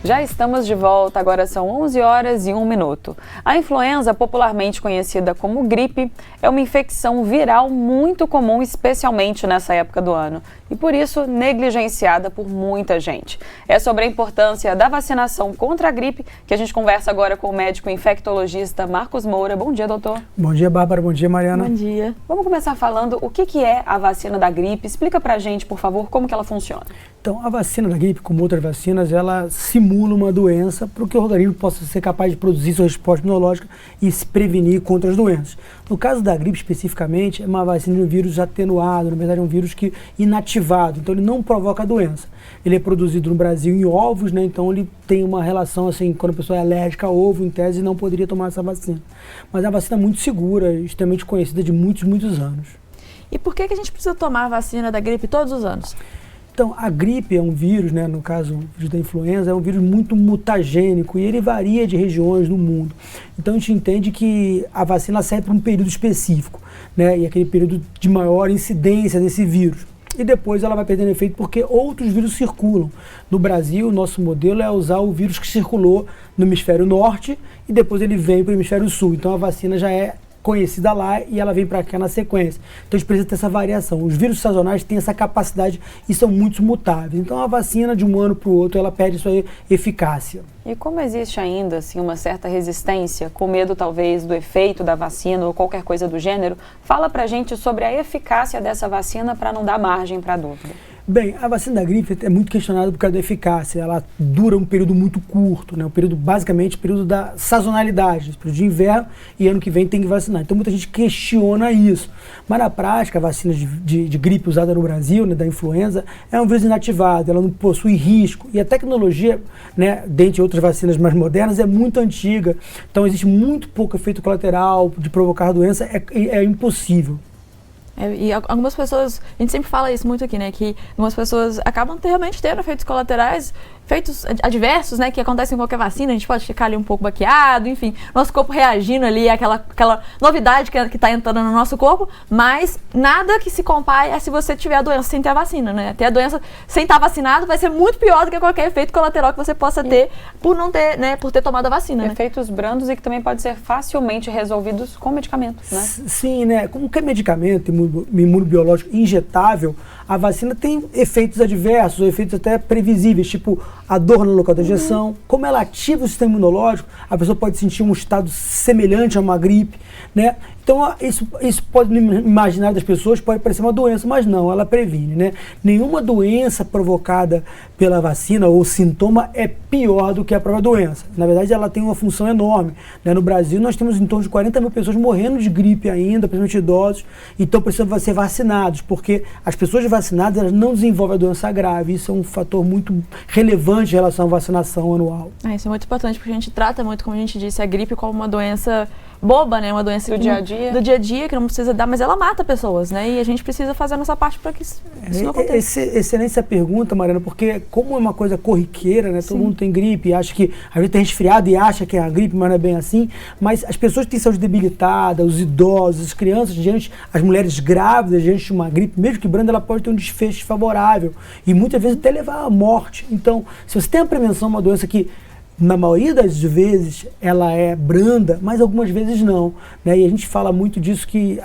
Já estamos de volta, agora são 11 horas e 1 minuto. A influenza, popularmente conhecida como gripe, é uma infecção viral muito comum, especialmente nessa época do ano, e por isso negligenciada por muita gente. É sobre a importância da vacinação contra a gripe que a gente conversa agora com o médico infectologista Marcos Moura. Bom dia, doutor. Bom dia, Bárbara. Bom dia, Mariana. Bom dia. Vamos começar falando o que é a vacina da gripe. Explica pra gente, por favor, como que ela funciona. Então, a vacina da gripe, como outras vacinas, ela simula uma doença para que o organismo possa ser capaz de produzir sua resposta imunológica e se prevenir contra as doenças. No caso da gripe, especificamente, é uma vacina de um vírus atenuado, na verdade é um vírus inativado, então ele não provoca a doença. Ele é produzido no Brasil em ovos, né? Então ele tem uma relação, assim, quando a pessoa é alérgica a ovo, em tese, não poderia tomar essa vacina. Mas é uma vacina muito segura, extremamente conhecida de muitos anos. E por que a gente precisa tomar a vacina da gripe todos os anos? Então, a gripe é um vírus, né, no caso o vírus da influenza, é um vírus muito mutagênico e ele varia de regiões no mundo. Então, a gente entende que a vacina serve para um período específico, né, e aquele período de maior incidência desse vírus. E depois ela vai perdendo efeito porque outros vírus circulam. No Brasil, o nosso modelo é usar o vírus que circulou no hemisfério norte e depois ele vem para o hemisfério sul. Então, a vacina já é conhecida lá e ela vem para cá na sequência. Então a gente precisa ter essa variação. Os vírus sazonais têm essa capacidade e são muito mutáveis. Então a vacina de um ano para o outro, ela perde sua eficácia. E como existe ainda assim, uma certa resistência, com medo talvez do efeito da vacina ou qualquer coisa do gênero, fala pra gente sobre a eficácia dessa vacina para não dar margem para dúvida. Bem, a vacina da gripe é muito questionada por causa da eficácia. Ela dura um período muito curto, né? Um período, basicamente, o período da sazonalidade, período de inverno, e ano que vem tem que vacinar. Então muita gente questiona isso. Mas na prática, a vacina de gripe usada no Brasil, né, da influenza, é um vírus inativado, ela não possui risco. E a tecnologia, né, dentre outras vacinas mais modernas, é muito antiga. Então existe muito pouco efeito colateral de provocar doença, é impossível. E algumas pessoas, a gente sempre fala isso muito aqui, né, que algumas pessoas acabam realmente tendo efeitos colaterais, efeitos adversos, né, que acontecem em qualquer vacina, a gente pode ficar ali um pouco baqueado, enfim, nosso corpo reagindo ali àquela novidade que está entrando no nosso corpo, mas nada que se compare a se você tiver a doença sem ter a vacina, né, ter a doença sem estar vacinado vai ser muito pior do que qualquer efeito colateral que você possa ter por não ter, né, por ter tomado a vacina, né. Efeitos brandos e que também podem ser facilmente resolvidos com medicamentos, né. Sim, né, como que é medicamento imunobiológico injetável, a vacina tem efeitos adversos, ou efeitos até previsíveis, tipo a dor no local da injeção. Como ela ativa o sistema imunológico, a pessoa pode sentir um estado semelhante a uma gripe, né? Então, isso pode, no imaginário das pessoas, pode parecer uma doença, mas não, ela previne, né? Nenhuma doença provocada pela vacina ou sintoma é pior do que a própria doença. Na verdade, ela tem uma função enorme, né? No Brasil, nós temos em torno de 40 mil pessoas morrendo de gripe ainda, principalmente idosos, então precisam ser vacinados, porque as pessoas vacinadas, elas não desenvolvem a doença grave. Isso é um fator muito relevante em relação à vacinação anual. Isso é muito importante, porque a gente trata muito, como a gente disse, a gripe como uma doença boba, né? Uma doença do dia a dia. Do dia a dia, que não precisa dar, mas ela mata pessoas, né? E a gente precisa fazer a nossa parte para que isso não aconteça. Excelente essa pergunta, Mariana, porque como é uma coisa corriqueira, né? Sim. Todo mundo tem gripe, acha que a gente tem resfriado e acha que é a gripe, mas não é bem assim. Mas as pessoas que têm saúde debilitada, os idosos, as crianças, as mulheres grávidas, diante de uma gripe, mesmo que branda, ela pode ter um desfecho favorável e muitas vezes até levar à morte. Então, se você tem a prevenção, uma doença que na maioria das vezes ela é branda, mas algumas vezes não, né? E a gente fala muito disso, que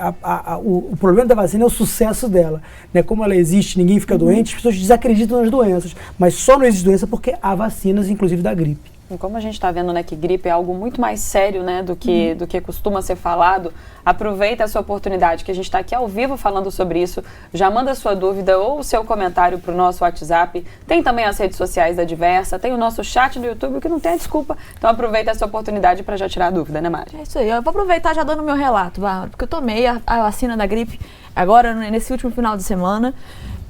o problema da vacina é o sucesso dela, né? Como ela existe, ninguém fica doente, as pessoas desacreditam nas doenças, mas só não existe doença porque há vacinas, inclusive da gripe. E como a gente está vendo, né, que gripe é algo muito mais sério, né, do que costuma ser falado, aproveita essa oportunidade que a gente está aqui ao vivo falando sobre isso, já manda sua dúvida ou o seu comentário para o nosso WhatsApp, tem também as redes sociais da Diversa, tem o nosso chat do YouTube, que não tem a desculpa, então aproveita essa oportunidade para já tirar a dúvida, né, Mari? É isso aí, eu vou aproveitar já dando meu relato, Bárbara, porque eu tomei a vacina da gripe agora, nesse último final de semana,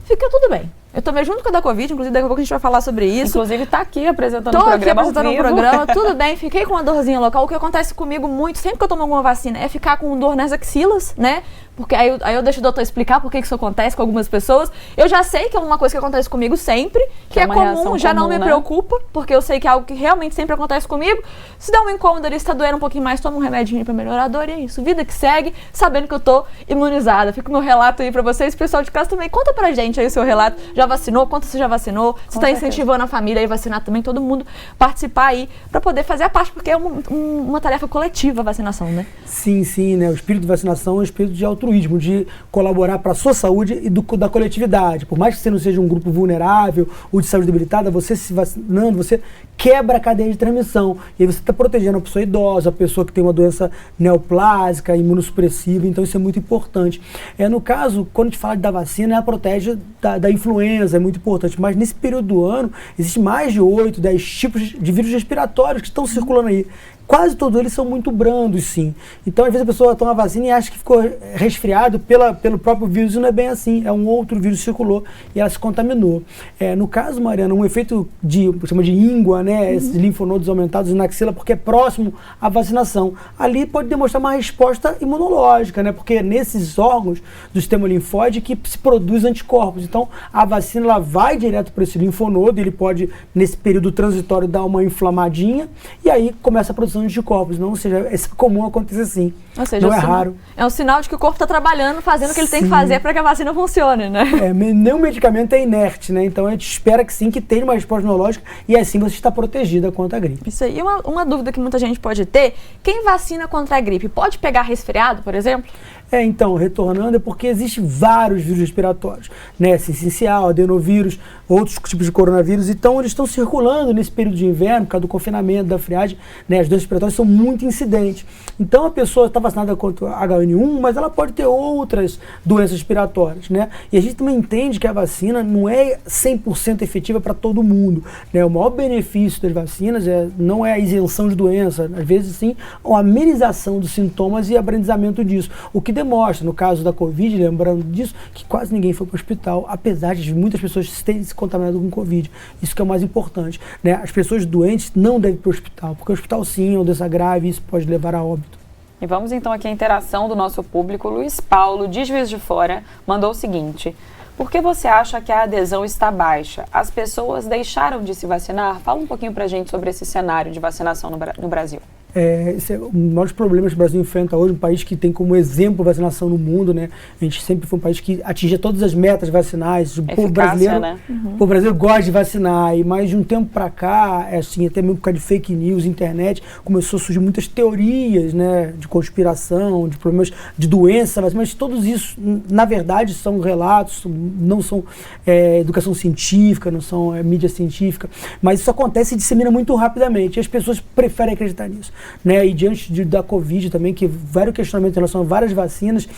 fica tudo bem. Eu tomei junto com a da Covid, inclusive daqui a pouco a gente vai falar sobre isso. Inclusive tá aqui apresentando o programa. Tô aqui apresentando o programa, tudo bem, fiquei com uma dorzinha local. O que acontece comigo muito, sempre que eu tomo alguma vacina, é ficar com dor nas axilas, né? Porque aí eu deixo o doutor explicar por que isso acontece com algumas pessoas. Eu já sei que é uma coisa que acontece comigo sempre, que é comum, já não me preocupa, porque eu sei que é algo que realmente sempre acontece comigo. Se dá um incômodo ali, se tá doendo um pouquinho mais, toma um remedinho pra melhorar a dor e é isso. Vida que segue, sabendo que eu tô imunizada. Fica o meu relato aí pra vocês. Pessoal de casa também, conta pra gente aí o seu relato. já vacinou, quanto você já vacinou, você está incentivando a família a vacinar também, todo mundo participar aí para poder fazer a parte, porque é uma tarefa coletiva a vacinação, né? Sim, sim, né? O espírito de vacinação é um espírito de altruísmo, de colaborar para a sua saúde e da coletividade. Por mais que você não seja um grupo vulnerável ou de saúde debilitada, você se vacinando, você quebra a cadeia de transmissão. E aí você está protegendo a pessoa idosa, a pessoa que tem uma doença neoplásica, imunossupressiva, então isso é muito importante. No caso, quando a gente fala da vacina, ela protege da influenza, é muito importante. Mas nesse período do ano, existe mais de 8, 10 tipos de vírus respiratórios que estão circulando aí. Quase todos eles são muito brandos, sim. Então, às vezes a pessoa toma a vacina e acha que ficou resfriado pelo próprio vírus, e não é bem assim. É um outro vírus que circulou e ela se contaminou. No caso, Mariana, um efeito chama de íngua, né? Esses linfonodos aumentados na axila, porque é próximo à vacinação. Ali pode demonstrar uma resposta imunológica, né? Porque é nesses órgãos do sistema linfóide que se produz anticorpos. Então, a vacina ela vai direto para esse linfonodo, ele pode, nesse período transitório, dar uma inflamadinha, e aí começa a produção de anticorpos. Não, ou seja, é comum acontecer assim. Ou seja, não é raro. É um sinal de que o corpo está trabalhando, fazendo o que ele tem que fazer para que a vacina funcione, né? Nenhum medicamento é inerte, né? Então a gente espera que sim, que tenha uma resposta imunológica e assim você está protegida contra a gripe. Isso aí. E uma dúvida que muita gente pode ter, quem vacina contra a gripe pode pegar resfriado, por exemplo? Então, retornando, é porque existem vários vírus respiratórios, né? Sincicial, adenovírus, outros tipos de coronavírus, então eles estão circulando nesse período de inverno, por causa do confinamento, da friagem, né? As doenças respiratórias são muito incidentes. Então a pessoa está vacinada contra H1N1, mas ela pode ter outras doenças respiratórias, né? E a gente também entende que a vacina não é 100% efetiva para todo mundo, né? O maior benefício das vacinas não é a isenção de doença, às vezes sim, a amenização dos sintomas e abrandizamento disso. O que demonstra, no caso da Covid, lembrando disso, que quase ninguém foi para o hospital, apesar de muitas pessoas terem se contaminado com Covid. Isso que é o mais importante, né? As pessoas doentes não devem ir para o hospital, porque o hospital sim é uma doença grave e isso pode levar a óbito. E vamos então aqui à interação do nosso público. Luiz Paulo, de Juiz de Fora, mandou o seguinte: por que você acha que a adesão está baixa? As pessoas deixaram de se vacinar? Fala um pouquinho pra gente sobre esse cenário de vacinação no Brasil. Esse é um dos maiores problemas que o Brasil enfrenta hoje, um país que tem como exemplo vacinação no mundo, né? A gente sempre foi um país que atingia todas as metas vacinais. O povo brasileiro, né? O povo brasileiro gosta de vacinar, e mais de um tempo para cá, assim, até mesmo por causa de fake news, internet, começou a surgir muitas teorias, né, de conspiração, de problemas de doença, mas todos isso, na verdade, são relatos, não são educação científica, não são mídia científica, mas isso acontece e dissemina muito rapidamente, e as pessoas preferem acreditar nisso. Né? E diante da Covid também, que vários questionamentos em relação a várias vacinas,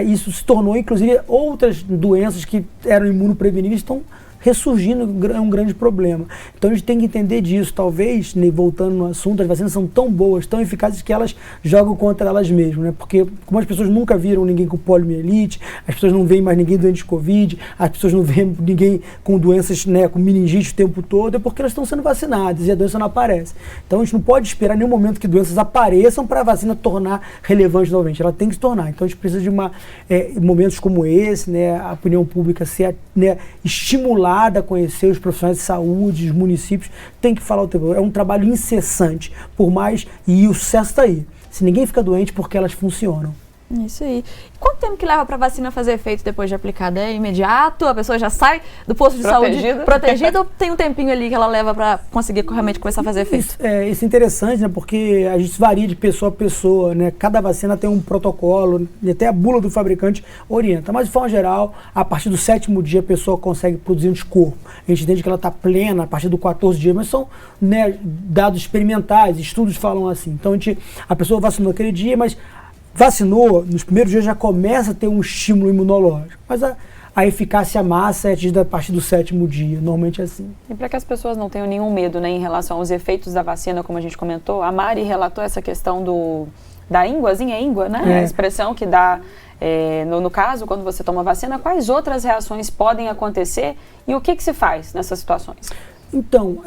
isso se tornou, inclusive, outras doenças que eram imunopreveníveis estão ressurgindo, é um grande problema. Então a gente tem que entender disso. Talvez, né, voltando no assunto, as vacinas são tão boas, tão eficazes que elas jogam contra elas mesmas, né? Porque como as pessoas nunca viram ninguém com poliomielite, as pessoas não veem mais ninguém doente de Covid, as pessoas não veem ninguém com doenças, né, com meningite o tempo todo, é porque elas estão sendo vacinadas e a doença não aparece. Então a gente não pode esperar nenhum momento que doenças apareçam para a vacina tornar relevante novamente. Ela tem que se tornar. Então a gente precisa de momentos como esse, né, a opinião pública ser, né, estimulada a conhecer os profissionais de saúde, os municípios, tem que falar o tempo. É um trabalho incessante, por mais, e o sucesso está aí. Se ninguém fica doente, porque elas funcionam. Isso aí. Quanto tempo que leva para a vacina fazer efeito depois de aplicada? É imediato? A pessoa já sai do posto de saúde protegida ou tem um tempinho ali que ela leva para conseguir realmente começar a fazer efeito? Isso é interessante, né? Porque a gente varia de pessoa a pessoa, né? Cada vacina tem um protocolo, e até a bula do fabricante orienta. Mas, de forma geral, a partir do 7º dia a pessoa consegue produzir anticorpo. A gente entende que ela está plena a partir do 14º dia, mas são, né, dados experimentais, estudos falam assim. Então, a pessoa vacinou aquele dia, mas vacinou, nos primeiros dias já começa a ter um estímulo imunológico, mas a eficácia massa é atingida a partir do 7º dia, normalmente é assim. E para que as pessoas não tenham nenhum medo, né, em relação aos efeitos da vacina, como a gente comentou, a Mari relatou essa questão da ínguazinha, íngua, né, a expressão que dá, no caso, quando você toma vacina, quais outras reações podem acontecer e o que se faz nessas situações? Então,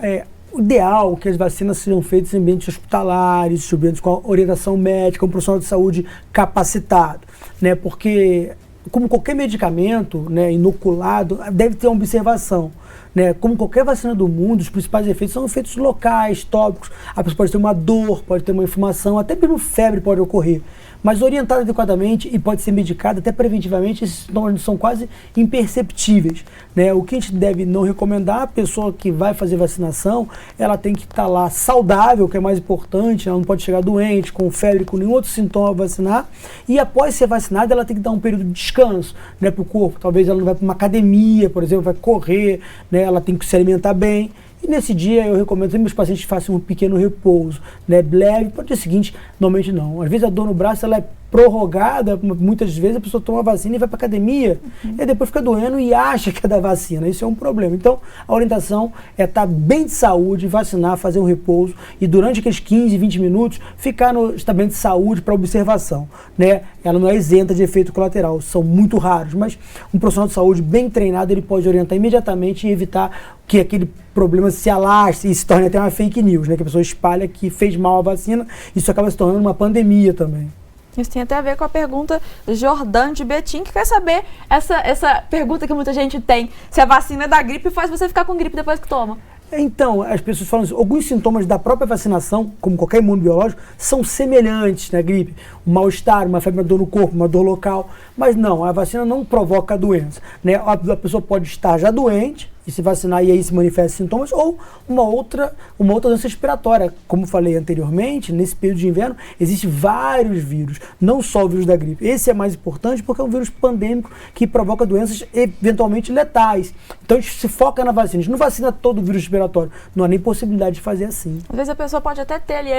o ideal é que as vacinas sejam feitas em ambientes hospitalares, ambientes com orientação médica, um profissional de saúde capacitado, né? Porque, como qualquer medicamento, né, inoculado, deve ter uma observação. né? Como qualquer vacina do mundo, os principais efeitos são efeitos locais, tópicos. A pessoa pode ter uma dor, pode ter uma inflamação, até mesmo febre pode ocorrer. Mas orientada adequadamente e pode ser medicada até preventivamente, esses sintomas são quase imperceptíveis, né? O que a gente deve não recomendar, a pessoa que vai fazer vacinação, ela tem que estar lá saudável, que é mais importante, ela não pode chegar doente, com febre, com nenhum outro sintoma a vacinar, e após ser vacinada, ela tem que dar um período de descanso, né, para o corpo. Talvez ela não vai para uma academia, por exemplo, vai correr, né, ela tem que se alimentar bem. E nesse dia eu recomendo que meus pacientes façam um pequeno repouso, né, leve, para o dia seguinte, normalmente não. Às vezes a dor no braço ela é prorrogada, muitas vezes a pessoa toma a vacina e vai para academia, e depois fica doendo e acha que é da vacina. Isso é um problema. Então, a orientação é estar bem de saúde, vacinar, fazer um repouso e durante aqueles 15, 20 minutos ficar no estamento de saúde para observação, né? Ela não é isenta de efeito colateral, são muito raros, mas um profissional de saúde bem treinado, ele pode orientar imediatamente e evitar que aquele problema se alastre e se torne até uma fake news, né? Que a pessoa espalha que fez mal a vacina, isso acaba se tornando uma pandemia também. Isso tem até a ver com a pergunta Jordan de Betim, que quer saber essa pergunta que muita gente tem, se a vacina é da gripe faz você ficar com gripe depois que toma. Então, as pessoas falam assim, alguns sintomas da própria vacinação, como qualquer imunobiológico, são semelhantes na gripe. Um mal-estar, uma febre, uma dor no corpo, uma dor local. Mas não, a vacina não provoca a doença, né? A pessoa pode estar já doente e se vacinar e aí se manifestam sintomas, ou uma outra doença respiratória. Como falei anteriormente, nesse período de inverno, existem vários vírus, não só o vírus da gripe. Esse é mais importante porque é um vírus pandêmico que provoca doenças eventualmente letais. Então a gente se foca na vacina, a gente não vacina todo o vírus respiratório, não há nem possibilidade de fazer assim. Às vezes a pessoa pode até ter ali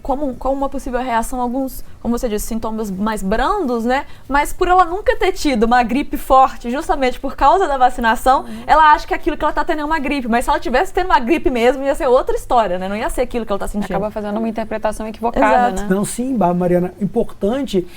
como uma possível reação alguns, como você disse, sintomas mais brandos, né? Mas por ela nunca ter tido uma gripe forte, justamente por causa da vacinação, ela acha que aquilo que ela tá tendo é uma gripe, mas se ela tivesse tendo uma gripe mesmo, ia ser outra história, né? Não ia ser aquilo que ela tá sentindo. Acaba fazendo uma interpretação equivocada, Exato. né? Não, sim, Mariana, importante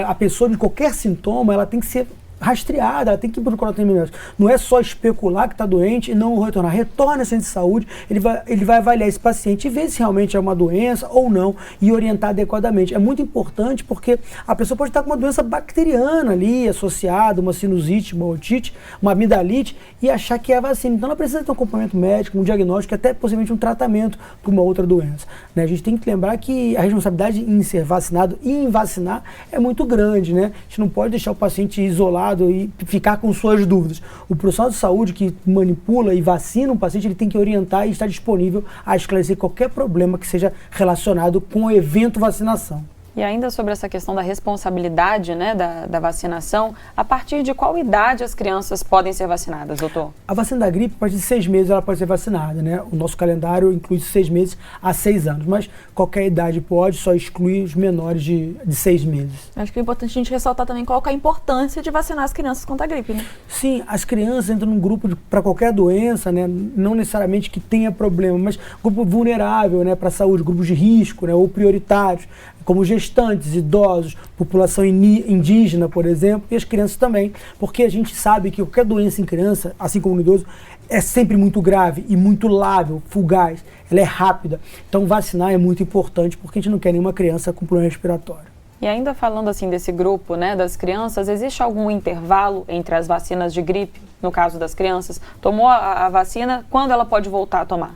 a pessoa de qualquer sintoma, ela tem que ser rastreada, ela tem que ir procurar atendimento. Não é só especular que está doente e não retornar. Retorna ao centro de saúde, ele vai avaliar esse paciente e ver se realmente é uma doença ou não e orientar adequadamente. É muito importante porque a pessoa pode estar com uma doença bacteriana ali, associada, uma sinusite, uma otite, uma amidalite e achar que é a vacina. Então ela precisa ter um acompanhamento médico, um diagnóstico, até possivelmente um tratamento para uma outra doença, né? A gente tem que lembrar que a responsabilidade em ser vacinado e em vacinar é muito grande, né? A gente não pode deixar o paciente isolado e ficar com suas dúvidas. O profissional de saúde que manipula e vacina um paciente, ele tem que orientar e estar disponível a esclarecer qualquer problema que seja relacionado com o evento vacinação. E ainda sobre essa questão da responsabilidade, né, da vacinação, a partir de qual idade as crianças podem ser vacinadas, doutor? A vacina da gripe, a partir de 6 meses, ela pode ser vacinada, né? O nosso calendário inclui 6 meses a 6 anos, mas qualquer idade pode, só exclui os menores de 6 meses. Acho que é importante a gente ressaltar também qual que é a importância de vacinar as crianças contra a gripe, né? Sim, as crianças entram num grupo para qualquer doença, né? Não necessariamente que tenha problema, mas grupo vulnerável, né, para a saúde, grupos de risco, né, ou prioritários, como gestantes, idosos, população indígena, por exemplo, e as crianças também, porque a gente sabe que qualquer doença em criança, assim como no idoso, é sempre muito grave e muito lábil, fugaz, ela é rápida. Então vacinar é muito importante porque a gente não quer nenhuma criança com problema respiratório. E ainda falando assim desse grupo, né, das crianças, existe algum intervalo entre as vacinas de gripe, no caso das crianças? Tomou a vacina, quando ela pode voltar a tomar?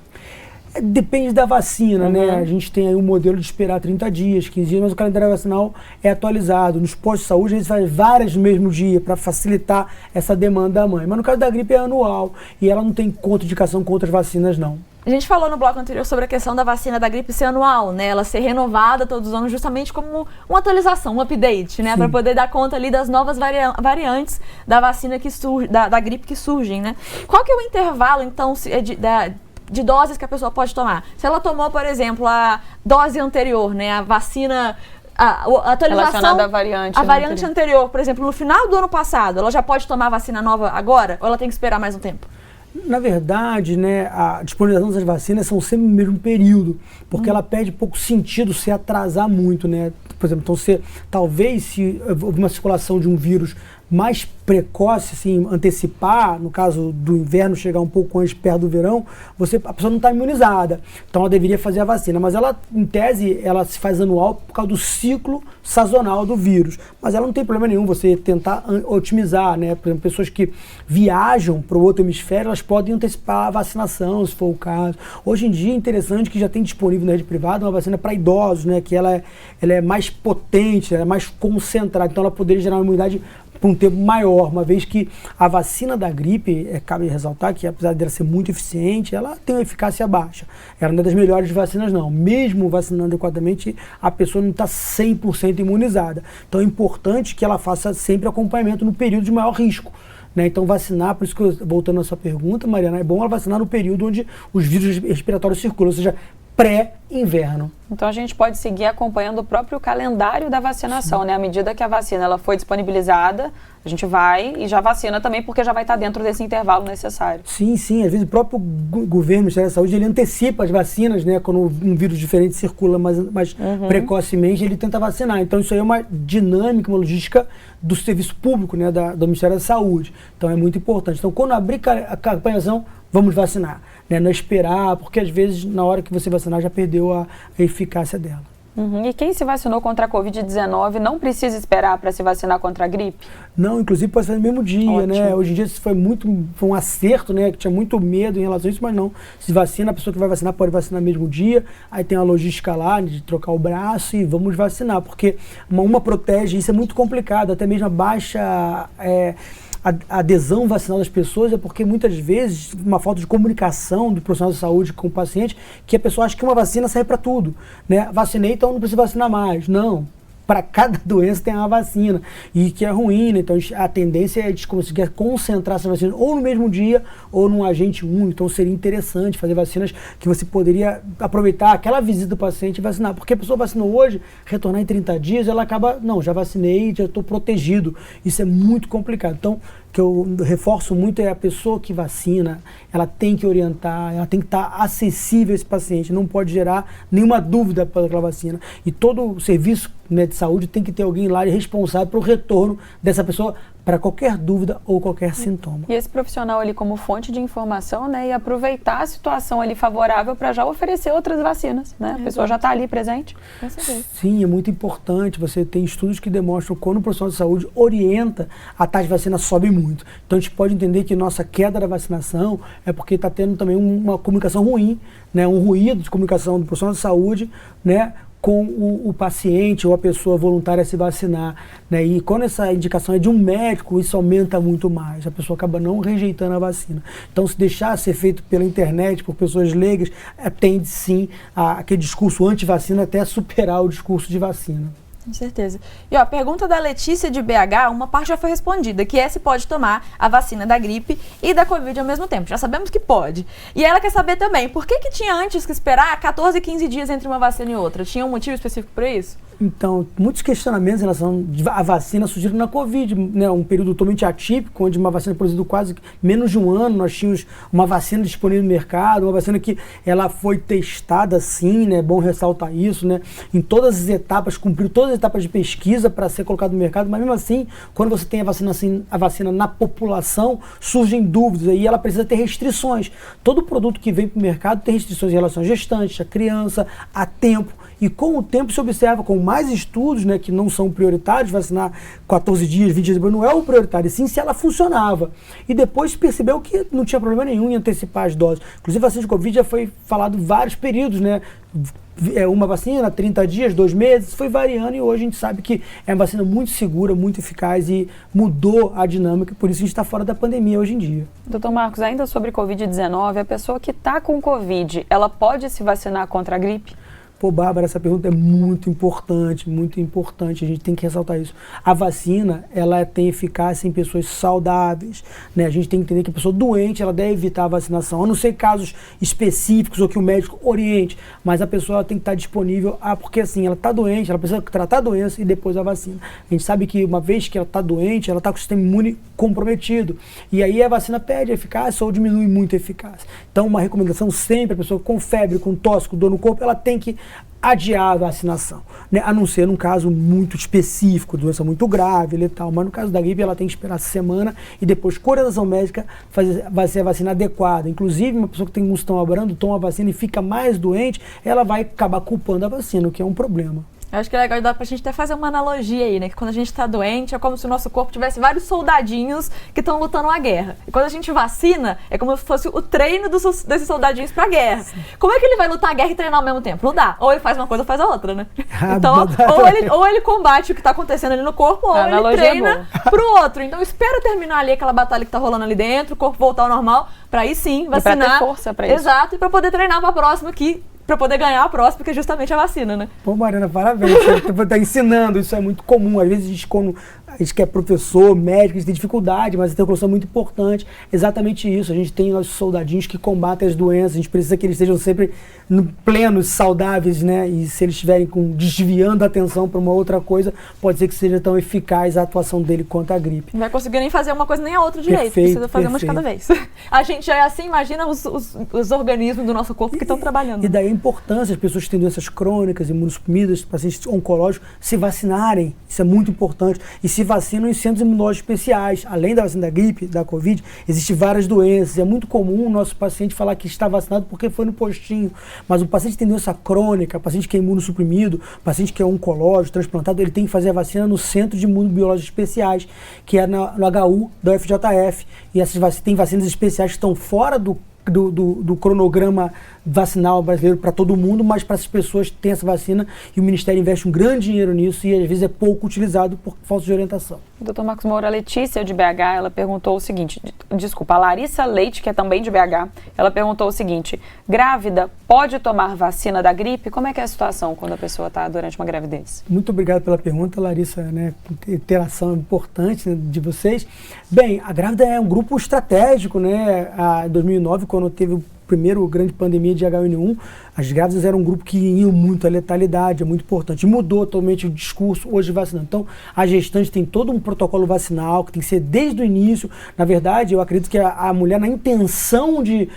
Depende da vacina, né? A gente tem aí um modelo de esperar 30 dias, 15 dias, mas o calendário vacinal é atualizado. Nos postos de saúde, a gente faz várias no mesmo dia para facilitar essa demanda da mãe. Mas no caso da gripe é anual e ela não tem contraindicação com outras vacinas, não. A gente falou no bloco anterior sobre a questão da vacina da gripe ser anual, né? Ela ser renovada todos os anos justamente como uma atualização, um update, né? Para poder dar conta ali das novas variantes da vacina que surge, da gripe que surgem, né? Qual que é o intervalo, então, de doses que a pessoa pode tomar? Se ela tomou, por exemplo, a dose anterior, né? A vacina... A atualização... Relacionada à variante. A variante anterior, por exemplo, no final do ano passado, ela já pode tomar a vacina nova agora? Ou ela tem que esperar mais um tempo? Na verdade, né, a disponibilização dessas vacinas são sempre no mesmo período, porque ela perde pouco sentido se atrasar muito, né? Por exemplo, então talvez se houve uma circulação de um vírus mais precoce, assim, antecipar, no caso do inverno chegar um pouco antes, perto do verão, a pessoa não está imunizada. Então ela deveria fazer a vacina. Mas ela, em tese, ela se faz anual por causa do ciclo sazonal do vírus. Mas ela não tem problema nenhum você tentar otimizar, né? Por exemplo, pessoas que viajam para o outro hemisfério, elas podem antecipar a vacinação, se for o caso. Hoje em dia é interessante que já tem disponível na rede privada uma vacina para idosos, né? Que ela é mais potente, ela é mais concentrada. Então ela poderia gerar uma imunidade por um tempo maior, uma vez que a vacina da gripe, cabe ressaltar que apesar dela ser muito eficiente, ela tem uma eficácia baixa. Ela não é das melhores vacinas não. Mesmo vacinando adequadamente, a pessoa não está 100% imunizada. Então é importante que ela faça sempre acompanhamento no período de maior risco. Né? Então vacinar, por isso que voltando à sua pergunta, Mariana, é bom ela vacinar no período onde os vírus respiratórios circulam, ou seja, pré-inverno. Então a gente pode seguir acompanhando o próprio calendário da vacinação, né? À medida que a vacina ela foi disponibilizada, a gente vai e já vacina também, porque já vai estar dentro desse intervalo necessário. Sim, sim. Às vezes o próprio governo, o Ministério da Saúde, ele antecipa as vacinas, né? Quando um vírus diferente circula mais precocemente, ele tenta vacinar. Então isso aí é uma dinâmica, uma logística do serviço público, né? Do Ministério da Saúde. Então é muito importante. Então quando abrir a campanhação, vamos vacinar. Né? Não esperar, porque às vezes na hora que você vacinar já perdeu a eficácia dela. E quem se vacinou contra a Covid-19 não precisa esperar para se vacinar contra a gripe? Não, inclusive pode ser no mesmo dia, ótimo, né? Hoje em dia isso foi um acerto, né? Que tinha muito medo em relação a isso, mas não. Se vacina, a pessoa que vai vacinar pode vacinar no mesmo dia, aí tem a logística lá de trocar o braço e vamos vacinar, porque uma protege, isso é muito complicado, até mesmo a baixa... A adesão vacinal das pessoas é porque muitas vezes uma falta de comunicação do profissional de saúde com o paciente, que a pessoa acha que uma vacina serve para tudo, né? Vacinei, então não preciso vacinar mais. Não. Para cada doença tem uma vacina, e que é ruim, né? Então a tendência é de conseguir concentrar essa vacina ou no mesmo dia ou num agente único. Então seria interessante fazer vacinas que você poderia aproveitar aquela visita do paciente e vacinar, porque a pessoa vacinou hoje, retornar em 30 dias, ela acaba, não, já vacinei, já estou protegido. Isso é muito complicado. Então, que eu reforço muito é a pessoa que vacina, ela tem que orientar, ela tem que estar acessível a esse paciente, não pode gerar nenhuma dúvida para aquela vacina. E todo o serviço, né, de saúde tem que ter alguém lá responsável para o retorno dessa pessoa para qualquer dúvida ou qualquer sintoma. E esse profissional ali como fonte de informação, né, e aproveitar a situação ali favorável para já oferecer outras vacinas, né? A pessoa já está ali presente. Sim, é muito importante. Você tem estudos que demonstram que quando o profissional de saúde orienta, a taxa de vacina sobe muito. Então a gente pode entender que nossa queda da vacinação é porque está tendo também uma comunicação ruim, né, um ruído de comunicação do profissional de saúde, né, com o paciente ou a pessoa voluntária a se vacinar, né? E quando essa indicação é de um médico, isso aumenta muito mais, a pessoa acaba não rejeitando a vacina. Então, se deixar ser feito pela internet, por pessoas leigas, tende sim aquele discurso anti-vacina até superar o discurso de vacina. Com certeza. E ó, a pergunta da Letícia de BH, uma parte já foi respondida, que é se pode tomar a vacina da gripe e da Covid ao mesmo tempo. Já sabemos que pode. E ela quer saber também, por que tinha antes que esperar 14, 15 dias entre uma vacina e outra? Tinha um motivo específico para isso? Então, muitos questionamentos em relação à vacina surgiram na Covid, né? Um período totalmente atípico, onde uma vacina produzida quase menos de um ano, nós tínhamos uma vacina disponível no mercado, uma vacina que ela foi testada sim, né? É bom ressaltar isso, né? Em todas as etapas, cumpriu todas as etapas de pesquisa para ser colocado no mercado, mas mesmo assim, quando você tem a vacina na população, surgem dúvidas e ela precisa ter restrições. Todo produto que vem para o mercado tem restrições em relação à gestante, à criança, a tempo. E com o tempo se observa, com mais estudos, né, que não são prioritários, vacinar 14 dias, 20 dias depois, não é o prioritário, sim se ela funcionava. E depois se percebeu que não tinha problema nenhum em antecipar as doses. Inclusive a vacina de Covid já foi falado vários períodos, né? Uma vacina, 30 dias, 2 meses, foi variando e hoje a gente sabe que é uma vacina muito segura, muito eficaz e mudou a dinâmica, por isso a gente está fora da pandemia hoje em dia. Doutor Marcos, ainda sobre Covid-19, a pessoa que está com Covid, ela pode se vacinar contra a gripe? Pô, Bárbara, essa pergunta é muito importante, a gente tem que ressaltar isso. A vacina, ela tem eficácia em pessoas saudáveis, né? A gente tem que entender que a pessoa doente, ela deve evitar a vacinação, a não ser casos específicos ou que o médico oriente, mas a pessoa tem que estar disponível, porque assim, ela está doente, ela precisa tratar a doença e depois a vacina. A gente sabe que uma vez que ela está doente, ela está com o sistema imune comprometido, e aí a vacina perde a eficácia ou diminui muito a eficácia. Então, uma recomendação sempre, a pessoa com febre, com tosse, com dor no corpo, ela tem que adiar a vacinação, né? A não ser num caso muito específico, doença muito grave, letal, mas no caso da gripe ela tem que esperar essa semana e depois, com orientação médica, vai ser a vacina adequada. Inclusive, uma pessoa que tem um estômago abrando, toma a vacina e fica mais doente, ela vai acabar culpando a vacina, o que é um problema. Eu acho que é legal, dá pra gente até fazer uma analogia aí, né? Que quando a gente tá doente, é como se o nosso corpo tivesse vários soldadinhos que estão lutando uma guerra. E quando a gente vacina, é como se fosse o treino desses soldadinhos pra guerra. Sim. Como é que ele vai lutar a guerra e treinar ao mesmo tempo? Não dá. Ou ele faz uma coisa ou faz a outra, né? Então, ou ele combate o que tá acontecendo ali no corpo, ou ele treina pro outro. Então, espera terminar ali aquela batalha que tá rolando ali dentro, o corpo voltar ao normal, pra aí sim vacinar. E pra ter força pra isso. Exato, e pra poder treinar pra próxima pra poder ganhar a próxima, que é justamente a vacina, né? Pô, Mariana, parabéns. Você tá ensinando, isso é muito comum. Às vezes, quando a gente que é professor, médico, a gente tem dificuldade, mas a tecnologia é muito importante. Exatamente isso. A gente tem nossos soldadinhos que combatem as doenças, a gente precisa que eles estejam sempre plenos, saudáveis, né? E se eles estiverem desviando a atenção para uma outra coisa, pode ser que seja tão eficaz a atuação dele quanto a gripe. Não vai conseguir nem fazer uma coisa nem a outra direito, precisa fazer uma de cada vez. A gente já é assim, imagina os organismos do nosso corpo que estão trabalhando. E daí a importância, as pessoas que têm doenças crônicas, imunossuprimidas, pacientes oncológicos, se vacinarem, isso é muito importante, e se vacinam em centros imunológicos especiais. Além da vacina da gripe, da Covid, existem várias doenças, é muito comum o nosso paciente falar que está vacinado porque foi no postinho, mas o paciente que tem doença crônica, o paciente que é imunossuprimido, o paciente que é oncológico, transplantado, ele tem que fazer a vacina no Centro de Imunobiológicos Especiais, que é no HU da UFJF, e tem vacinas especiais que estão fora do cronograma vacinal brasileiro para todo mundo, mas para essas pessoas que têm essa vacina, e o Ministério investe um grande dinheiro nisso e às vezes é pouco utilizado por falta de orientação. Doutor Marcos Moura, a Letícia de BH, ela perguntou o seguinte, a Larissa Leite, que é também de BH, ela perguntou o seguinte: grávida pode tomar vacina da gripe? Como é que é a situação quando a pessoa está durante uma gravidez? Muito obrigado pela pergunta, Larissa, né? Interação importante, né, de vocês. Bem, a grávida é um grupo estratégico, né? Em 2009, quando teve o primeiro grande pandemia de H1N1, as grávidas eram um grupo que iam muito à letalidade, é muito importante. Mudou totalmente o discurso hoje vacinando. Então, a gestante tem todo um protocolo vacinal que tem que ser desde o início. Na verdade, eu acredito que a mulher, na intenção de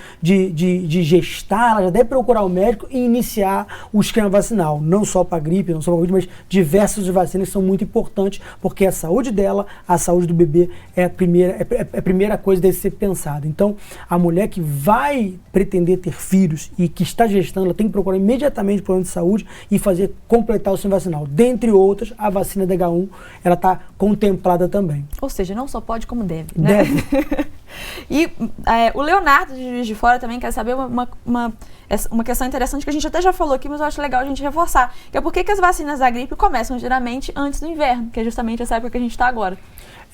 gestar, ela já deve procurar o médico e iniciar o esquema vacinal. Não só para a gripe, não só para a Covid, mas diversas vacinas são muito importantes, porque a saúde dela, a saúde do bebê é a primeira coisa a ser pensada. Então, a mulher que vai pretender ter filhos e que está gestando, ela tem que procurar imediatamente o plano de saúde e completar o seu vacinal. Dentre outras, a vacina DH1, ela está contemplada também. Ou seja, não só pode como deve, né? Deve. E o Leonardo de Juiz de Fora também quer saber uma questão interessante que a gente até já falou aqui, mas eu acho legal a gente reforçar, que é por que as vacinas da gripe começam geralmente antes do inverno, que é justamente essa época que a gente está agora.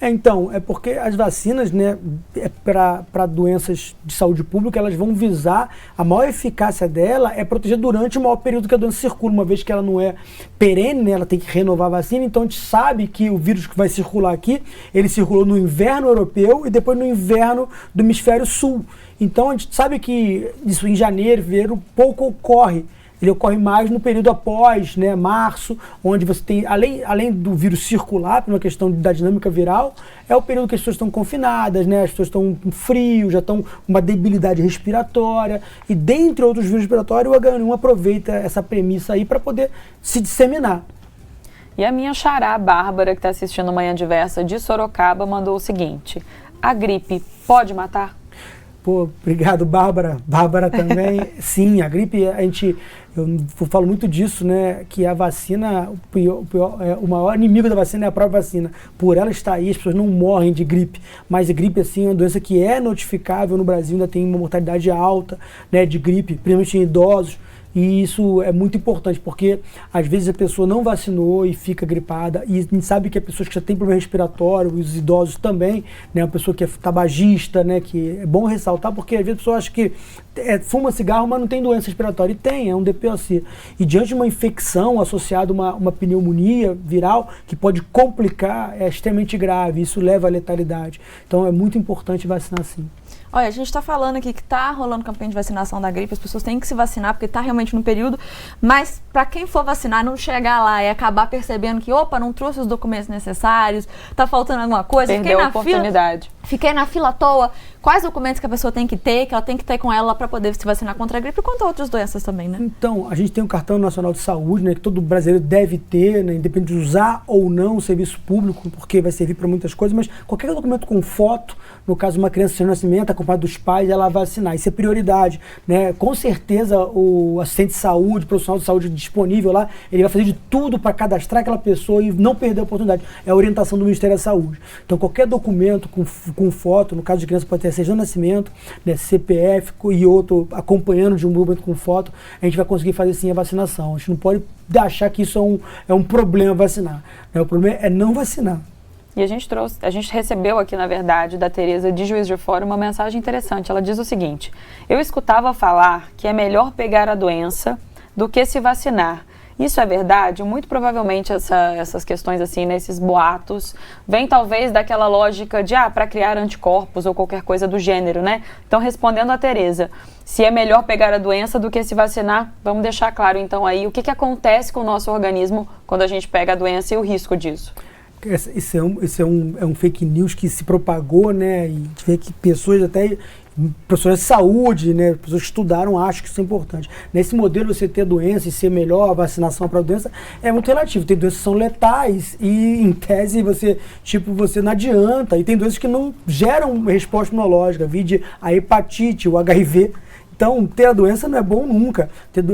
Então, é porque as vacinas, né, para doenças de saúde pública, elas vão visar, a maior eficácia dela é proteger durante o maior período que a doença circula, uma vez que ela não é perene, né, ela tem que renovar a vacina, então a gente sabe que o vírus que vai circular aqui, ele circulou no inverno europeu e depois no inverno do hemisfério sul. Então a gente sabe que isso em janeiro, fevereiro, pouco ocorre. Ele ocorre mais no período após, né, março, onde você tem, além do vírus circular, por uma questão da dinâmica viral, é o período que as pessoas estão confinadas, né, as pessoas estão com frio, já estão com uma debilidade respiratória, e dentre outros vírus respiratórios, o H1N1 aproveita essa premissa aí para poder se disseminar. E a minha xará, Bárbara, que está assistindo Manhã Diversa de Sorocaba, mandou o seguinte: a gripe pode matar? Pô, obrigado, Bárbara. Bárbara também. Sim, a gripe, eu falo muito disso, né? Que a vacina, o maior inimigo da vacina é a própria vacina. Por ela estar aí, as pessoas não morrem de gripe. Mas a gripe, assim, é uma doença que é notificável no Brasil, ainda tem uma mortalidade alta, né, de gripe, principalmente em idosos. E isso é muito importante, porque às vezes a pessoa não vacinou e fica gripada, e a gente sabe que as pessoas que já têm problema respiratório, os idosos também, né, uma pessoa que é tabagista, né, que é bom ressaltar, porque às vezes a pessoa acha que fuma cigarro, mas não tem doença respiratória, e tem, é um DPOC. E diante de uma infecção associada a uma pneumonia viral, que pode complicar, é extremamente grave, isso leva à letalidade. Então é muito importante vacinar sim. Olha, a gente está falando aqui que está rolando campanha de vacinação da gripe, as pessoas têm que se vacinar porque está realmente no período, mas para quem for vacinar, não chegar lá e acabar percebendo que, opa, não trouxe os documentos necessários, está faltando alguma coisa, perdeu a oportunidade. Fiquei na fila à toa. quais documentos que a pessoa tem que ter, que ela tem que ter com ela para poder se vacinar contra a gripe e contra outras doenças também, né? Então, a gente tem o Cartão Nacional de Saúde, né, que todo brasileiro deve ter, né, independente de usar ou não o serviço público, porque vai servir para muitas coisas, mas qualquer documento com foto, no caso de uma criança sem nascimento, acompanhada dos pais, ela vai vacinar. Isso é prioridade, né? Com certeza o assistente de saúde, o profissional de saúde disponível lá, ele vai fazer de tudo para cadastrar aquela pessoa e não perder a oportunidade. É a orientação do Ministério da Saúde. Então, qualquer documento com foto, no caso de criança pode ter certidão de nascimento, né, CPF e outro acompanhando de um documento com foto, a gente vai conseguir fazer sim a vacinação. A gente não pode achar que isso é um problema vacinar, né? O problema é não vacinar. E a gente recebeu aqui, na verdade, da Tereza de Juiz de Fora uma mensagem interessante. Ela diz o seguinte: eu escutava falar que é melhor pegar a doença do que se vacinar. Isso é verdade? Muito provavelmente essas questões assim, né, esses boatos, vêm talvez daquela lógica de, para criar anticorpos ou qualquer coisa do gênero, né? Então, respondendo a Tereza, se é melhor pegar a doença do que se vacinar, vamos deixar claro então aí o que acontece com o nosso organismo quando a gente pega a doença e o risco disso. Isso é um fake news que se propagou, né? E a gente vê que pessoas até... professores de saúde, né, pessoas que estudaram, acham que isso é importante. Nesse modelo, você ter doença e ser melhor a vacinação para a doença é muito relativo. Tem doenças que são letais e, em tese, você não adianta. E tem doenças que não geram resposta imunológica, vide a hepatite, o HIV. Então, ter a doença não é bom nunca.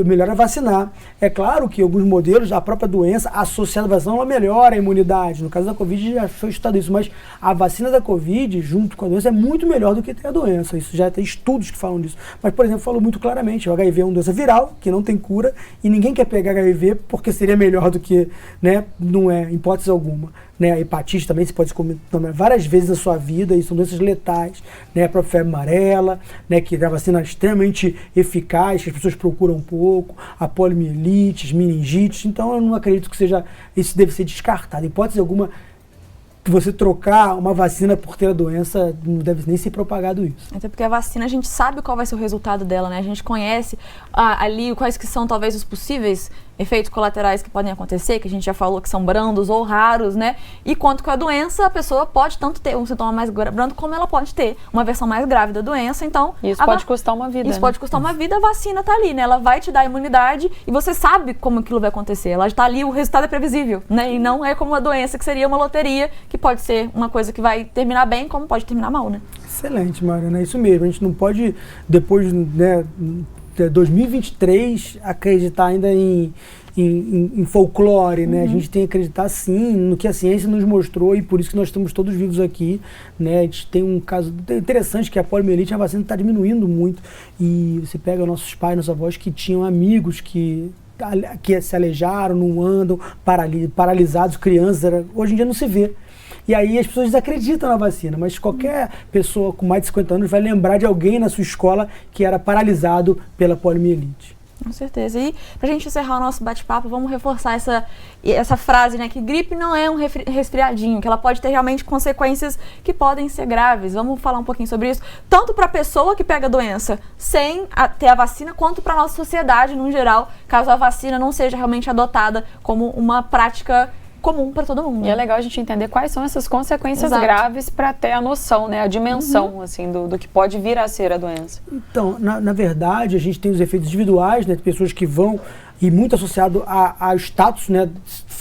Melhor é vacinar. É claro que alguns modelos, a própria doença associada à vacinação, ela melhora a imunidade. No caso da Covid, já foi estudado isso. Mas a vacina da Covid, junto com a doença, é muito melhor do que ter a doença. Isso já tem estudos que falam disso. Mas, por exemplo, falou muito claramente, o HIV é uma doença viral, que não tem cura, e ninguém quer pegar HIV porque seria melhor do que, né, não é, em hipótese alguma. Né, a hepatite também se pode comer várias vezes na sua vida, e são doenças letais, né, a própria febre amarela, né, que é a vacina extremamente eficaz, que as pessoas procuram um pouco, a poliomielite, meningite. Então eu não acredito que isso deve ser descartado. Em hipótese alguma, você trocar uma vacina por ter a doença, não deve nem ser propagado isso. Até porque a vacina, a gente sabe qual vai ser o resultado dela, né? A gente conhece ali quais que são talvez os possíveis efeitos colaterais que podem acontecer, que a gente já falou que são brandos ou raros, né? E quanto que a doença, a pessoa pode tanto ter um sintoma mais brando, como ela pode ter uma versão mais grave da doença. Então, isso pode custar uma vida. Isso, né? Pode custar uma vida. A vacina tá ali, né? Ela vai te dar imunidade e você sabe como aquilo vai acontecer. Ela está ali, o resultado é previsível, né? E não é como uma doença que seria uma loteria, que pode ser uma coisa que vai terminar bem, como pode terminar mal, né? Excelente, Mariana. É isso mesmo. A gente não pode, depois, né, 2023, acreditar ainda em folclore, né? A gente tem que acreditar, sim, no que a ciência nos mostrou, e por isso que nós estamos todos vivos aqui, né? A gente tem um caso interessante, que a poliomielite, a vacina está diminuindo muito, e você pega nossos pais, nossos avós que tinham amigos que se aleijaram, não andam, paralisados, crianças, hoje em dia não se vê. E aí as pessoas desacreditam na vacina, mas qualquer pessoa com mais de 50 anos vai lembrar de alguém na sua escola que era paralisado pela poliomielite. Com certeza. E pra gente encerrar o nosso bate-papo, vamos reforçar essa frase, né? Que gripe não é um resfriadinho, que ela pode ter realmente consequências que podem ser graves. Vamos falar um pouquinho sobre isso, tanto para a pessoa que pega a doença sem ter a vacina, quanto para a nossa sociedade no geral, caso a vacina não seja realmente adotada como uma prática comum para todo mundo. E é legal a gente entender quais são essas consequências Exato. Graves para ter a noção, né, a dimensão assim, do que pode vir a ser a doença. Então, na verdade, a gente tem os efeitos individuais, né, de pessoas que vão, e muito associado ao status, né,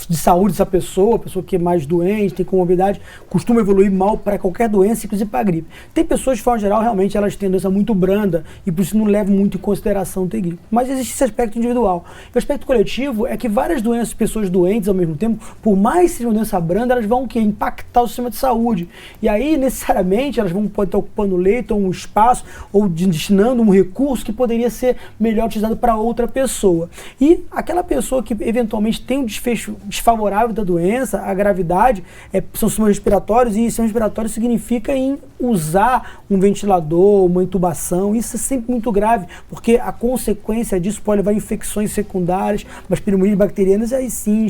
de saúde dessa pessoa, a pessoa que é mais doente, tem comorbidade, costuma evoluir mal para qualquer doença, inclusive para a gripe. Tem pessoas, de forma geral, realmente elas têm doença muito branda e por isso não levam muito em consideração ter gripe. Mas existe esse aspecto individual. E o aspecto coletivo é que várias doenças, pessoas doentes ao mesmo tempo, por mais que seja uma doença branda, elas vão impactar o sistema de saúde. E aí, necessariamente, elas vão poder estar ocupando leito ou um espaço ou destinando um recurso que poderia ser melhor utilizado para outra pessoa. E aquela pessoa que eventualmente tem um desfecho desfavorável da doença, a gravidade, são sistemas respiratórios, e sistemas respiratórios significa em usar um ventilador, uma intubação. Isso é sempre muito grave, porque a consequência disso pode levar a infecções secundárias, mas pneumonias bacterianas, aí sim a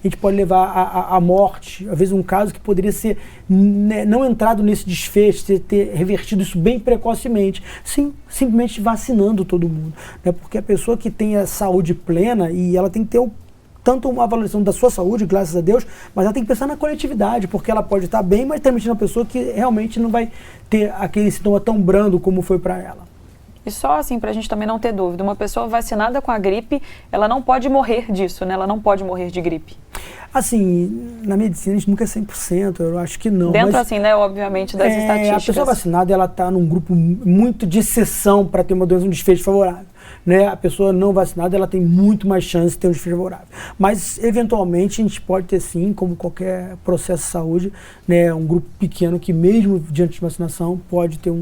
gente pode levar à morte. Às vezes um caso que poderia ser, né, não entrado nesse desfecho, ter revertido isso bem precocemente, sim, simplesmente vacinando todo mundo, né? Porque a pessoa que tem a saúde plena, e ela tem que ter tanto uma valorização da sua saúde, graças a Deus, mas ela tem que pensar na coletividade, porque ela pode estar bem, mas transmitindo uma pessoa que realmente não vai ter aquele sintoma tão brando como foi para ela. E só assim, para a gente também não ter dúvida, uma pessoa vacinada com a gripe, ela não pode morrer disso, né? Ela não pode morrer de gripe. Assim, na medicina a gente nunca é 100%, eu acho que não. Dentro, mas, assim, né, obviamente, das estatísticas. A pessoa vacinada, ela está num grupo muito de exceção para ter uma doença, um desfecho favorável. Né? A pessoa não vacinada, ela tem muito mais chance de ter um desfecho favorável. Mas, eventualmente, a gente pode ter sim, como qualquer processo de saúde, né, um grupo pequeno que mesmo diante de vacinação pode ter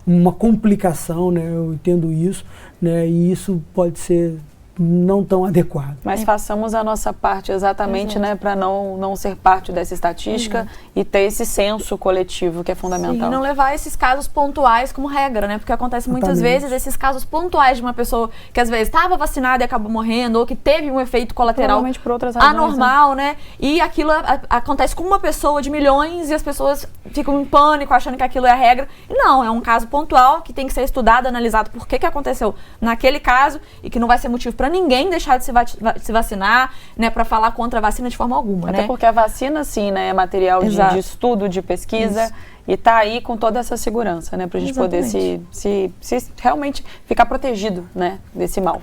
uma complicação, né? Eu entendo isso, né? E isso pode ser não tão adequado. Mas façamos a nossa parte exatamente, né, para não ser parte dessa estatística e ter esse senso coletivo que é fundamental. Sim, e não levar esses casos pontuais como regra, né? Porque acontece muitas vezes esses casos pontuais de uma pessoa que às vezes estava vacinada e acabou morrendo, ou que teve um efeito colateral por outras razões, anormal, né? E aquilo acontece com uma pessoa de milhões e as pessoas ficam em pânico achando que aquilo é a regra. E não, é um caso pontual que tem que ser estudado, analisado por que aconteceu naquele caso e que não vai ser motivo para ninguém deixar de se vacinar, né, para falar contra a vacina de forma alguma, Até porque a vacina, sim, né, é material de estudo, de pesquisa, e tá aí com toda essa segurança, né, pra gente poder se realmente ficar protegido, né, desse mal.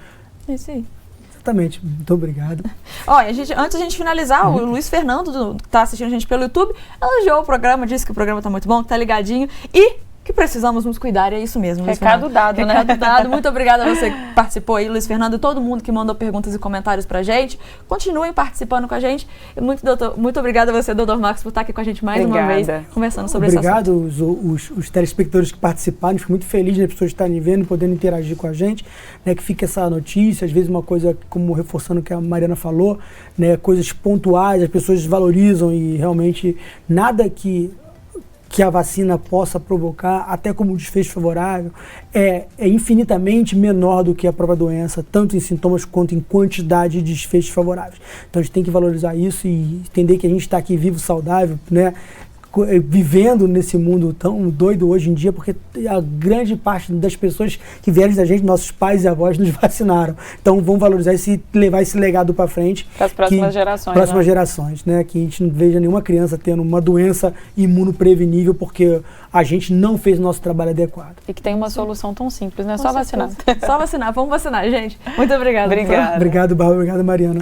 Isso aí. Exatamente, muito obrigado. Olha, antes de a gente finalizar, o Luiz Fernando, que tá assistindo a gente pelo YouTube, elogiou o programa, disse que o programa tá muito bom, que tá ligadinho, e que precisamos nos cuidar, é isso mesmo. Recado dado, né? Recado dado. Muito obrigada a você que participou aí, Luiz Fernando, e todo mundo que mandou perguntas e comentários pra gente. Continuem participando com a gente. Muito obrigada a você, doutor Marcos, por estar aqui com a gente mais uma vez, conversando sobre esse assunto. Obrigado os telespectadores que participaram. Fico muito feliz, né, as pessoas estarem vendo, podendo interagir com a gente, né, que fica essa notícia, às vezes uma coisa, como reforçando o que a Mariana falou, né, coisas pontuais, as pessoas valorizam e realmente nada que a vacina possa provocar, até como desfecho favorável, é infinitamente menor do que a própria doença, tanto em sintomas quanto em quantidade de desfechos favoráveis. Então a gente tem que valorizar isso e entender que a gente está aqui vivo, saudável, né? Vivendo nesse mundo tão doido hoje em dia, porque a grande parte das pessoas que vieram da gente, nossos pais e avós, nos vacinaram. Então vamos valorizar isso e levar esse legado para frente. Para as próximas gerações. Próximas gerações, né? Que a gente não veja nenhuma criança tendo uma doença imunoprevenível porque a gente não fez o nosso trabalho adequado. E que tem uma solução tão simples, né? Só vacinar. Só vacinar. Vamos vacinar, gente. Muito obrigada. Obrigada. Obrigado, Bárbara. Obrigado, Mariana.